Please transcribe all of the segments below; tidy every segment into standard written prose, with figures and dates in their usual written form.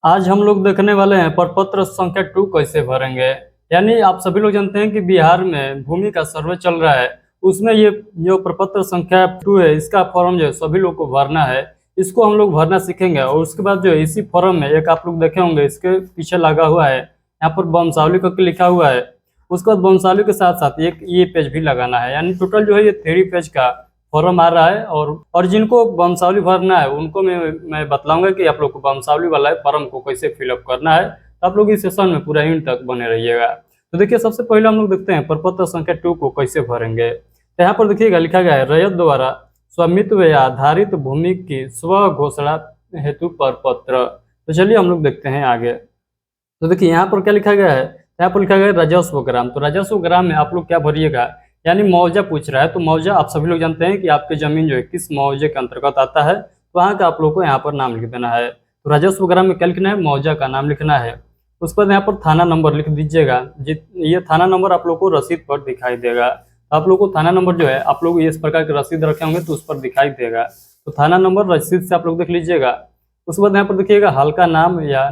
आज हम लोग देखने वाले हैं प्रपत्र संख्या 2 कैसे भरेंगे। यानी आप सभी लोग जानते हैं कि बिहार में भूमि का सर्वे चल रहा है। उसमें ये जो प्रपत्र संख्या 2 है, इसका फॉर्म जो है सभी लोग को भरना है। इसको हम लोग भरना सीखेंगे और उसके बाद जो है इसी फॉर्म में एक आप लोग देखे होंगे, इसके पीछे लगा हुआ है, यहाँ पर वंशावली करके लिखा हुआ है। उसके बाद वंशावली के साथ साथ एक ये पेज भी लगाना है। यानी टोटल जो है ये 3 पेज का फॉर्म आ रहा है। और जिनको वंशावली भरना है उनको मैं बतलाऊंगा कि आप लोग को वंशावली वाला फॉर्म को कैसे फिलअप करना है। तो आप लोग इस सेशन में पूरा एंड तक बने रहिएगा। तो देखिए, सबसे पहले हम लोग देखते हैं प्रपत्र संख्या 2 को कैसे भरेंगे। तो यहाँ पर देखिएगा, लिखा गया है रैयत द्वारा स्वामित्व या आधारित भूमि की स्व घोषणा हेतु प्रपत्र। तो चलिए हम लोग देखते हैं आगे। तो देखिए यहाँ पर क्या लिखा गया है, यहाँ पर लिखा गया है राजस्व ग्राम। तो राजस्व ग्राम में आप लोग क्या भरिएगा, यानी मुआवजा पूछ रहा है। तो मुआवजा आप सभी लोग जानते हैं कि आपकी जमीन जो है किस मुआवजे के अंतर्गत आता है, तो वहाँ का आप लोग को यहाँ पर नाम लिख देना है। तो राजस्व ग्राम में क्या लिखना है, मुआवजा का नाम लिखना है। उसके बाद यहाँ पर थाना नंबर लिख दीजिएगा। ये थाना नंबर आप लोग को रसीद पर दिखाई देगा। तो आप लोग को थाना नंबर जो है, आप लोग इस प्रकार के रसीद रखे होंगे तो उस पर दिखाई देगा। तो थाना नंबर रसीद से आप लोग देख लीजिएगा। उसके बाद यहाँ पर देखिएगा हल्का नाम या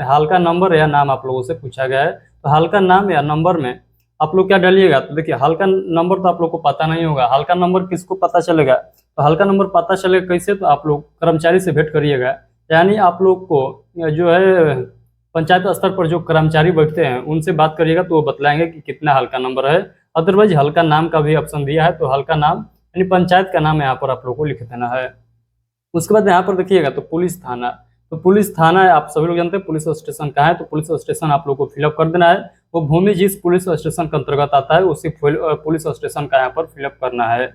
हल्का नंबर या नाम आप लोगों से पूछा गया है। तो हल्का नाम या नंबर में आप लोग क्या डालिएगा, तो देखिए हल्का नंबर तो आप लोग को पता नहीं होगा। हल्का नंबर किसको पता चलेगा, तो हल्का नंबर पता चलेगा कैसे, तो आप लोग कर्मचारी से भेंट करिएगा। यानी आप लोग को जो है पंचायत स्तर पर जो कर्मचारी बैठते हैं उनसे बात करिएगा, तो वो बतलाएंगे कि कितना हल्का नंबर है। अदरवाइज हल्का नाम का भी ऑप्शन दिया है, तो हल्का नाम यानी पंचायत का नाम यहाँ पर आप लोग को लिख देना है। उसके बाद यहाँ पर देखिएगा तो पुलिस थाना। तो पुलिस थाना आप सभी लोग जानते हैं पुलिस स्टेशन कहाँ है। तो पुलिस स्टेशन आप लोग को फिलअप कर देना है। वो भूमि जिस पुलिस स्टेशन के अंतर्गत आता है उसी पुलिस स्टेशन का यहाँ पर फिलअप करना है।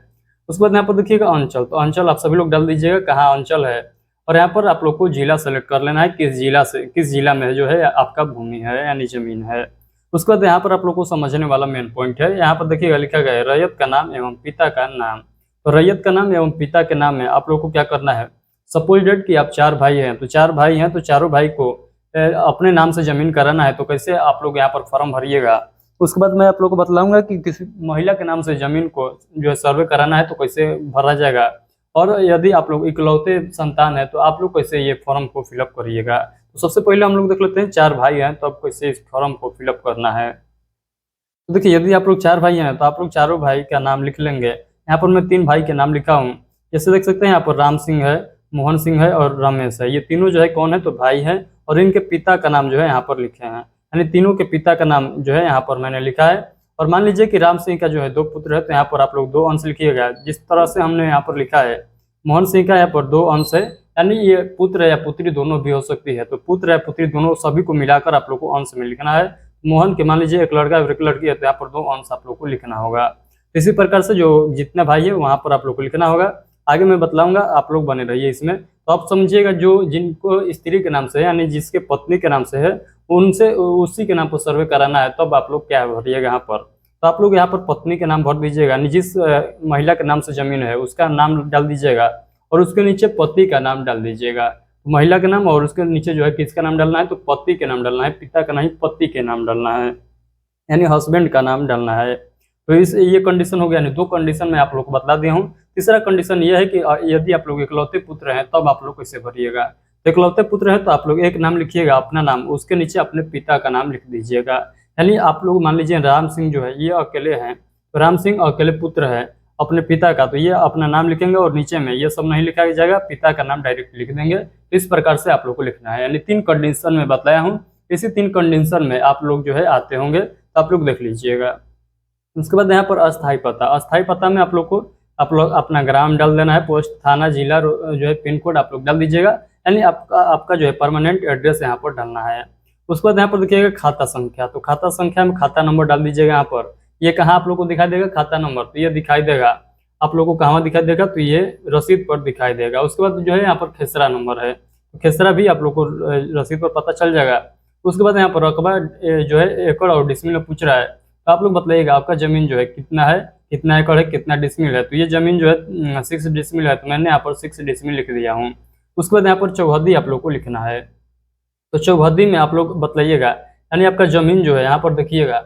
उसके बाद यहाँ पर देखिएगा अंचल। तो अंचल आप सभी लोग डाल दीजिएगा कहाँ अंचल है। और यहाँ पर आप लोग को जिला सेलेक्ट कर लेना है, किस जिला में जो है आपका भूमि है यानी जमीन है। उसके बाद यहाँ पर आप लोग को समझने वाला मेन पॉइंट है, यहाँ पर देखिएगा लिखा गया है रैयत का नाम एवं पिता का नाम। तो रैयत का नाम एवं पिता के नाम में आप लोग को क्या करना है, सपोज डेट कि आप 4 भाई हैं, तो 4 भाई हैं तो चारों भाई को अपने नाम से जमीन कराना है। तो कैसे आप लोग यहाँ पर फॉर्म भरिएगा। उसके बाद मैं आप लोग को बतलाऊंगा कि किसी महिला के नाम से जमीन को जो है सर्वे कराना है तो कैसे भरा जाएगा। और यदि आप लोग इकलौते संतान है तो आप लोग कैसे ये फॉर्म को फिलअप करिएगा। तो सबसे पहले हम लोग देख लेते हैं 4 भाई हैं तो अब कैसे इस फॉर्म को फिलअप करना है। तो देखिए, यदि आप लोग 4 भाई हैं तो आप लोग चारों भाई का नाम लिख लेंगे। यहाँ पर मैं 3 भाई के नाम लिखा हूँ। जैसे देख सकते हैं यहाँ पर राम सिंह है, मोहन सिंह है और रमेश है। ये तीनों जो है कौन है, तो भाई हैं। और इनके पिता का नाम जो है यहाँ पर लिखे हैं, यानी तीनों के पिता का नाम जो है यहाँ पर मैंने लिखा है। और मान लीजिए कि राम सिंह का जो है 2 पुत्र है, तो यहाँ पर आप लोग 2 अंश लिखिएगा। जिस तरह से हमने यहाँ पर लिखा है मोहन सिंह का यहाँ पर 2 अंश है, यानी ये पुत्र या पुत्री दोनों भी हो सकती है। तो पुत्र या पुत्री दोनों सभी को मिलाकर आप लोग को अंश में लिखना है। मोहन के मान लीजिए एक लड़का और एक लड़की है, तो यहाँ पर 2 अंश आप लोग को लिखना होगा। इसी प्रकार से जो जितने भाई है वहां पर आप लोग को लिखना होगा। आगे मैं बतलाऊंगा, आप लोग बने रहिए इसमें। तो आप समझिएगा, जो जिनको स्त्री के नाम से है यानी जिसके पत्नी के नाम से है उनसे उसी के नाम पर सर्वे कराना है। तब आप लोग क्या भरिएगा यहाँ पर, तो आप लोग यहाँ पर पत्नी के नाम भर दीजिएगा। यानी जिस महिला के नाम से जमीन है उसका नाम डाल दीजिएगा और उसके नीचे पति का नाम डाल दीजिएगा। तो महिला के नाम और उसके नीचे जो है किसका नाम डालना है, तो पति के नाम डालना है, पिता का नहीं पति के नाम डालना है, यानी हस्बैंड का नाम डालना है। तो इस ये कंडीशन हो गया, यानी 2 कंडीशन में आप लोग को बता दिया हूँ। तीसरा कंडीशन ये है कि यदि आप लोग इकलौते पुत्र हैं तब आप लोग कैसे भरिएगा। तो इकलौते पुत्र है तो आप लोग एक नाम लिखिएगा अपना नाम, उसके नीचे अपने पिता का नाम लिख दीजिएगा। यानी आप लोग मान लीजिए राम सिंह जो है ये अकेले हैं, तो राम सिंह अकेले पुत्र है अपने पिता का, तो ये अपना नाम लिखेंगे और नीचे में ये सब नहीं लिखा जाएगा, पिता का नाम डायरेक्ट लिख देंगे। इस प्रकार से आप लोग को लिखना है। यानी 3 कंडीशन में बताया हूँ, इसी 3 कंडीशन में आप लोग जो है आते होंगे, तो आप लोग देख लीजिएगा। उसके बाद यहाँ पर अस्थाई पता। अस्थाई पता में आप लोग अपना ग्राम डाल देना है, पोस्ट, थाना, जिला जो है पिन कोड आप लोग डाल दीजिएगा। यानी आपका जो है परमानेंट एड्रेस यहाँ पर डालना है। उसके बाद यहाँ पर देखिएगा खाता संख्या। तो खाता संख्या में खाता नंबर डाल दीजिएगा। यहाँ पर ये कहाँ आप लोग को दिखाई देगा, खाता नंबर, तो ये दिखाई देगा आप लोग को कहाँ दिखाई देगा, तो ये रसीद पर दिखाई देगा। उसके बाद जो है यहाँ पर खेसरा नंबर है, तो खेसरा भी आप लोग को रसीद पर पता चल जाएगा। उसके बाद यहाँ पर रकबा जो है एकड़ और डिसमिल में पूछ रहा है, तो आप लोग बताइएगा आपका जमीन जो है कितना है, कितना एकड़ है, कितना डिसमिल है। तो ये जमीन जो है 6 डिसमिल है, तो मैंने यहाँ पर 6 डिसमिल लिख दिया हूँ। उसके बाद यहाँ पर चौहद्दी आप लोग को लिखना है। तो चौहद्दी में आप लोग बतलाइएगा, यानी आपका जमीन जो है यहाँ पर देखिएगा,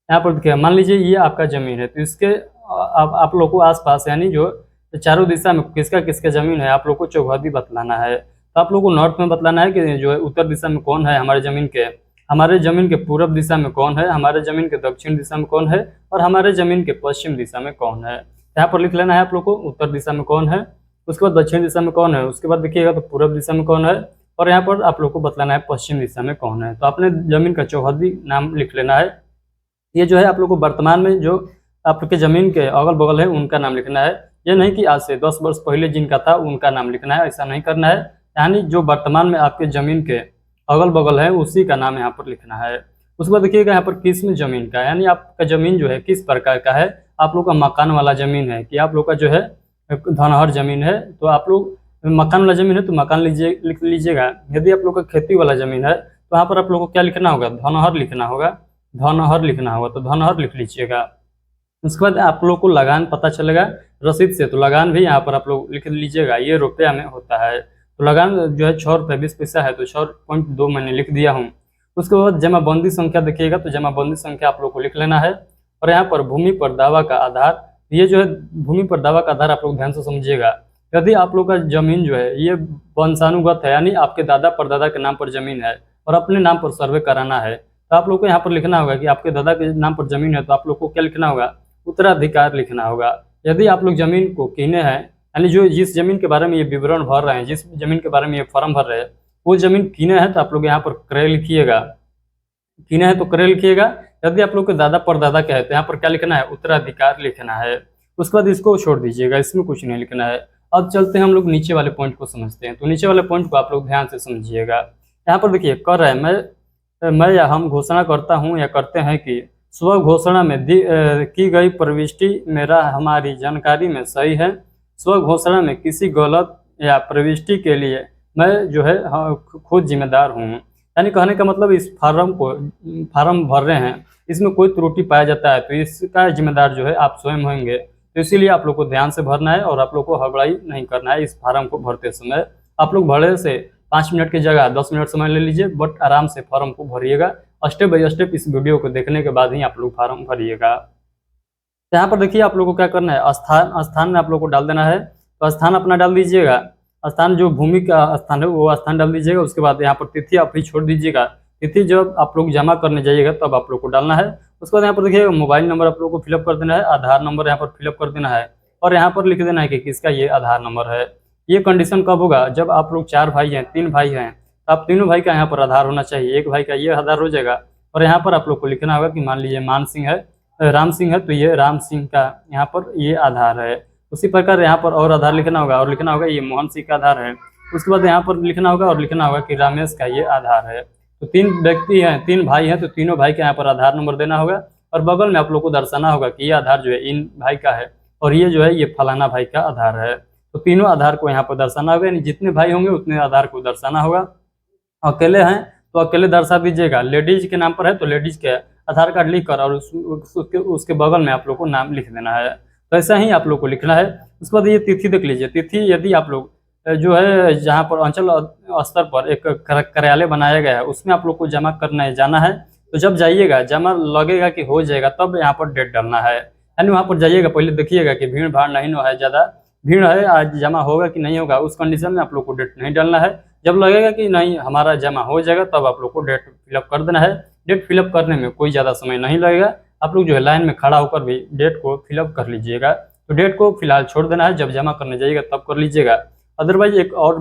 यहाँ पर देखिएगा मान लीजिए ये आपका जमीन है, तो इसके आप लोग को आसपास यानी जो चारों दिशा में किसका किसका जमीन है आप लोग को चौहद्दी बतलाना है। तो आप लोगों को नॉर्थ में बतलाना है कि जो है उत्तर दिशा में कौन है हमारे जमीन के पूर्व दिशा में कौन है, हमारे जमीन के दक्षिण दिशा में कौन है, और हमारे जमीन के पश्चिम दिशा में कौन है। यहाँ पर लिख लेना है आप लोग को उत्तर दिशा में कौन है, उसके बाद दक्षिण दिशा में कौन है, उसके बाद देखिएगा तो पूर्व दिशा में कौन है, और यहाँ पर आप लोग को बतलाना है पश्चिम दिशा में कौन है। तो आपने जमीन का चौहद्दी नाम लिख लेना है। ये जो है आप लोग को वर्तमान में जो आपके जमीन के अगल बगल है उनका नाम लिखना है। ये नहीं कि आज से 10 वर्ष पहले जिनका था उनका नाम लिखना है, ऐसा नहीं करना है। यानी जो वर्तमान में आपके जमीन के अगल बगल है उसी का नाम यहाँ पर लिखना है। उसके बाद देखिएगा यहाँ पर किस्म जमीन का, यानी आपका जमीन जो है किस प्रकार का है। आप लोग का मकान वाला जमीन है कि आप लोग का जो है धनहर जमीन है, तो आप लोग मकान वाला जमीन है तो मकान लिख लीजिएगा। यदि आप लोग का खेती वाला जमीन है तो यहाँ पर आप लोग को क्या लिखना होगा, धनहर लिखना होगा, धनहर लिखना होगा, तो धनहर लिख लीजिएगा। उसके बाद आप लोग को लगान पता चलेगा रसीद से, तो लगान भी यहाँ पर आप लोग लिख लीजिएगा। ये रुपया में होता है, तो लगान जो है 6 रुपये 20 पैसा है, तो 6.2 मैंने लिख दिया हूँ। उसके बाद जमाबंदी संख्या देखिएगा, तो जमाबंदी संख्या आप लोग को लिख लेना है। और यहाँ पर भूमि पर दावा का आधार, ये जो है भूमि पर दावा का आधार आप लोग ध्यान से समझिएगा। यदि आप लोग का जमीन जो है ये वंशानुगत है, यानी आपके दादा परदादा के नाम पर जमीन है और अपने नाम पर सर्वे कराना है, तो आप लोग को यहाँ पर लिखना होगा कि आपके दादा के नाम पर जमीन है, तो आप लोग को क्या लिखना होगा, उत्तराधिकार लिखना होगा। यदि आप लोग जमीन को कीने हैं, यानी जो जिस जमीन के बारे में ये विवरण भर रहे हैं, जिस जमीन के बारे में ये फॉर्म भर रहे हैं वो जमीन कीने हैं, तो आप लोग यहाँ पर क्रय लिखिएगा। कीने हैं तो क्रय लिखिएगा। यदि आप लोग के दादा परदादा का है तो यहाँ पर क्या लिखना है, उत्तराधिकार लिखना है। उसके बाद इसको छोड़ दीजिएगा, इसमें कुछ नहीं लिखना है। अब चलते हैं हम लोग नीचे वाले पॉइंट को समझते हैं। तो नीचे वाले पॉइंट को आप लोग ध्यान से समझिएगा। यहाँ पर देखिए कर रहा है मैं या हम घोषणा करता हूँ या करते हैं कि स्व घोषणा में की गई प्रविष्टि मेरा हमारी जानकारी में सही है। स्व घोषणा में किसी गलत या प्रविष्टि के लिए मैं जो है खुद जिम्मेदार हूँ। यानी कहने का मतलब इस फार्म भर रहे हैं, इसमें कोई त्रुटि पाया जाता है तो इसका जिम्मेदार जो है आप स्वयं होंगे। तो इसीलिए आप लोग को ध्यान से भरना है और आप लोग को हड़बड़ाई नहीं करना है। इस फार्म को भरते समय आप लोग भरे से 5 मिनट की जगह 10 मिनट समय ले लीजिए, बट आराम से फॉर्म को भरिएगा। स्टेप बाय स्टेप इस वीडियो को देखने के बाद ही आप लोग फार्म भरिएगा। यहाँ पर देखिए आप लोग को क्या करना है, स्थान में आप लोग को डाल देना है। तो स्थान अपना डाल दीजिएगा, स्थान जो भूमि का स्थान है वो स्थान डाल दीजिएगा। उसके बाद यहाँ पर तिथि आप ही छोड़ दीजिएगा। तिथि जब आप लोग जमा करने जाइएगा तब आप लोग को डालना है। उसके बाद यहाँ पर देखिए मोबाइल नंबर आप लोग को फिलअप कर देना है, आधार नंबर यहाँ पर फिलअप कर देना है और यहाँ पर लिख देना है कि किसका ये आधार नंबर है। ये कंडीशन कब होगा, जब आप लोग 4 भाई हैं, 3 भाई हैं, तो आप तीनों भाई का यहाँ पर आधार होना चाहिए। एक भाई का ये आधार हो जाएगा और यहाँ पर आप लोग को लिखना होगा कि मान लीजिए मान सिंह है, राम सिंह है, तो ये राम सिंह का यहाँ पर ये आधार है। उसी प्रकार यहाँ पर और आधार लिखना होगा और लिखना होगा ये मोहन सिंह का आधार है। उसके बाद यहाँ पर लिखना होगा और लिखना होगा कि रामेश का ये आधार है। तो 3 व्यक्ति हैं, 3 भाई हैं, तो तीनों भाई का यहाँ पर आधार नंबर देना होगा और बगल में आप लोग को दर्शाना होगा कि ये आधार जो है इन भाई का है और ये जो है ये फलाना भाई का आधार है। तो तीनों आधार को यहाँ पर दर्शाना होगा, यानी जितने भाई होंगे उतने आधार को दर्शाना होगा। अकेले हैं तो अकेले दर्शा दीजिएगा, लेडीज के नाम पर है तो लेडीज के आधार कार्ड लिख कर और उसके बगल में आप लोग को नाम लिख देना है। तो ऐसा ही आप लोग को लिखना है। उसके बाद ये तिथि देख लीजिए। तिथि यदि आप लोग जो है जहाँ पर अंचल स्तर पर एक कार्यालय बनाया गया है उसमें आप लोग को जमा करने जाना है। तो जब जाइएगा जमा लगेगा कि हो जाएगा तब यहाँ पर डेट डालना है। यानी वहाँ पर जाइएगा, पहले देखिएगा कि भीड़ भाड़ नहीं है, ज़्यादा भीड़ है, आज जमा होगा कि नहीं होगा, उस कंडीशन में आप लोग को डेट नहीं डालना है। जब लगेगा कि नहीं हमारा जमा हो जाएगा तब आप लोग को डेट फिलअप कर देना है। डेट फिलअप करने में कोई ज़्यादा समय नहीं लगेगा, आप लोग जो है लाइन में खड़ा होकर भी डेट को फिलअप कर लीजिएगा। तो डेट को फिलहाल छोड़ देना है, जब जमा करने जाइएगा तब कर लीजिएगा। अदरवाइज एक और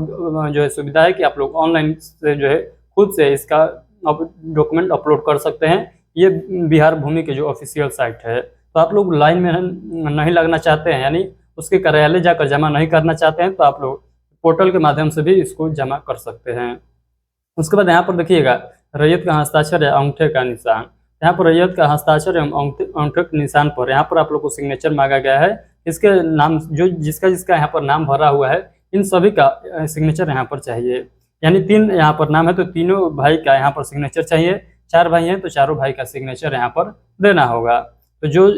जो है सुविधा है कि आप लोग ऑनलाइन से जो है खुद से इसका डॉक्यूमेंट अपलोड कर सकते हैं। ये बिहार भूमि के जो ऑफिशियल साइट है, तो आप लोग लाइन में नहीं लगना चाहते हैं, यानी उसके कार्यालय जाकर जमा नहीं करना चाहते हैं, तो आप लोग पोर्टल के माध्यम से भी इसको जमा कर सकते हैं। उसके बाद यहाँ पर देखिएगा रैयत का हस्ताक्षर या अंगूठे का निशान। यहाँ पर रैयत का हस्ताक्षर एवं अंगूठे के निशान पर यहाँ पर आप लोग को सिग्नेचर मांगा गया है। इसके नाम जो जिसका यहाँ पर नाम भरा हुआ है इन सभी का सिग्नेचर यहाँ पर चाहिए। यानी 3 यहाँ पर नाम है तो तीनों भाई का यहाँ पर सिग्नेचर चाहिए। 4 भाई हैं तो चारों भाई का सिग्नेचर यहाँ पर देना होगा। तो जो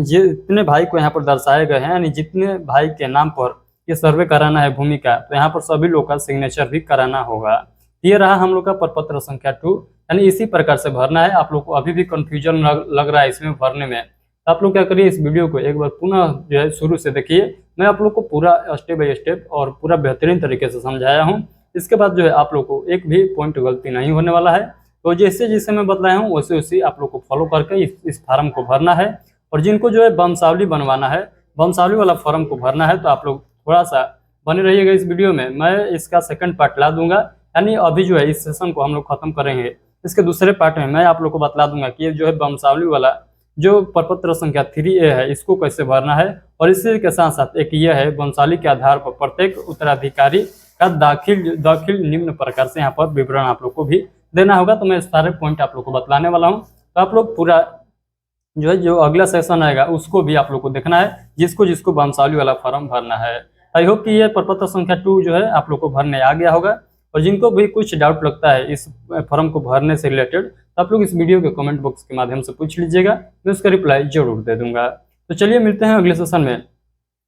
जितने भाई को यहाँ पर दर्शाए गए हैं, यानी जितने भाई के नाम पर ये सर्वे कराना है भूमि का, तो यहाँ पर सभी लोग का सिग्नेचर भी कराना होगा। ये रहा हम लोग का प्रपत्र संख्या 2, यानी इसी प्रकार से भरना है। आप लोग को अभी भी कंफ्यूजन लग रहा है इसमें भरने में, तो आप लोग क्या करिए, इस वीडियो को एक बार पुनः जो है शुरू से देखिए। मैं आप लोग को पूरा स्टेप बाय स्टेप और पूरा बेहतरीन तरीके से समझाया हूँ। इसके बाद जो है आप लोग को एक भी पॉइंट गलती नहीं होने वाला है। तो जैसे जैसे मैं बताया हूँ वैसे वैसे आप लोग को फॉलो करके इस फार्म को भरना है। और जिनको जो है वंशावली बनवाना है, वंशावली वाला फॉर्म को भरना है, तो आप लोग थोड़ा सा बने रहिएगा इस वीडियो में। मैं इसका सेकंड पार्ट ला दूंगा, यानी अभी जो है इस सेशन को हम लोग खत्म करेंगे, इसके दूसरे पार्ट में मैं आप लोग को बतला दूंगा कि ये जो है वंशावली वाला जो प्रपत्र संख्या 3A है इसको कैसे भरना है। और इसी के साथ साथ एक ये है वंशावली के आधार पर प्रत्येक उत्तराधिकारी का दाखिल निम्न प्रकार से यहाँ पर विवरण आप लोग को भी देना होगा। तो मैं सारे पॉइंट आप लोग को बतलाने वाला हूँ, तो आप लोग पूरा जो है जो अगला सेशन आएगा उसको भी आप लोग को देखना है, जिसको जिसको वंशावली वाला फॉर्म भरना है। आई होप कि ये प्रपत्र संख्या 2 जो है आप लोग को भरने आ गया होगा। और जिनको भी कुछ डाउट लगता है इस फॉर्म को भरने से रिलेटेड, तो आप लोग इस वीडियो के कमेंट बॉक्स के माध्यम से पूछ लीजिएगा, मैं उसका रिप्लाई जरूर दे दूंगा। तो चलिए मिलते हैं अगले सेशन में।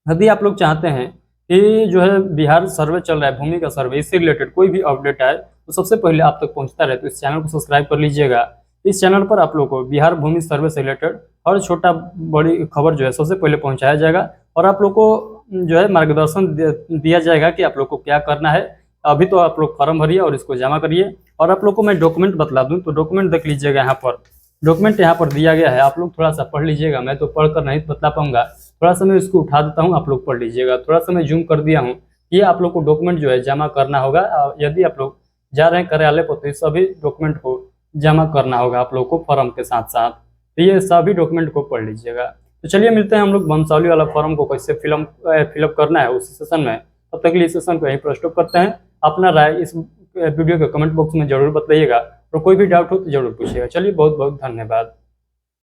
यदि आप लोग चाहते हैं कि जो है बिहार सर्वे चल रहा है, भूमि का सर्वे, इससे रिलेटेड कोई भी अपडेट आए तो सबसे पहले आप तक पहुंचता रहे, तो इस चैनल को सब्सक्राइब कर लीजिएगा। इस चैनल पर आप लोग को बिहार भूमि सर्वे से रिलेटेड हर छोटा बड़ी खबर जो है सबसे पहले पहुंचाया जाएगा, और आप लोग को जो है मार्गदर्शन दिया जाएगा कि आप लोग को क्या करना है। अभी तो आप लोग फॉर्म भरिए और इसको जमा करिए। और आप लोग को मैं डॉक्यूमेंट बतला दूं, तो डॉक्यूमेंट देख लीजिएगा, यहाँ पर डॉक्यूमेंट यहाँ पर दिया गया है, आप लोग थोड़ा सा पढ़ लीजिएगा। मैं तो पढ़कर नहीं बता पाऊंगा, थोड़ा सा मैं इसको उठा देता हूँ, आप लोग पढ़ लीजिएगा। थोड़ा सा मैं जूम कर दिया हूँ। ये आप लोग को डॉक्यूमेंट जो है जमा करना होगा। यदि आप लोग जा रहे हैं कार्यालय पर तो सभी डॉक्यूमेंट को जमा करना होगा आप लोग को फॉर्म के साथ साथ। तो ये सभी डॉक्यूमेंट को पढ़ लीजिएगा। तो चलिए मिलते हैं हम लोग वंशावली वाला फॉर्म को कैसे फिलअप करना है उसी सेशन में। तब तक के लिए सेशन को यहीं पर स्टॉप करते हैं। अपना राय इस वीडियो के कमेंट बॉक्स में जरूर बताइएगा, और कोई भी डाउट हो तो जरूर पूछिएगा। चलिए बहुत बहुत धन्यवाद।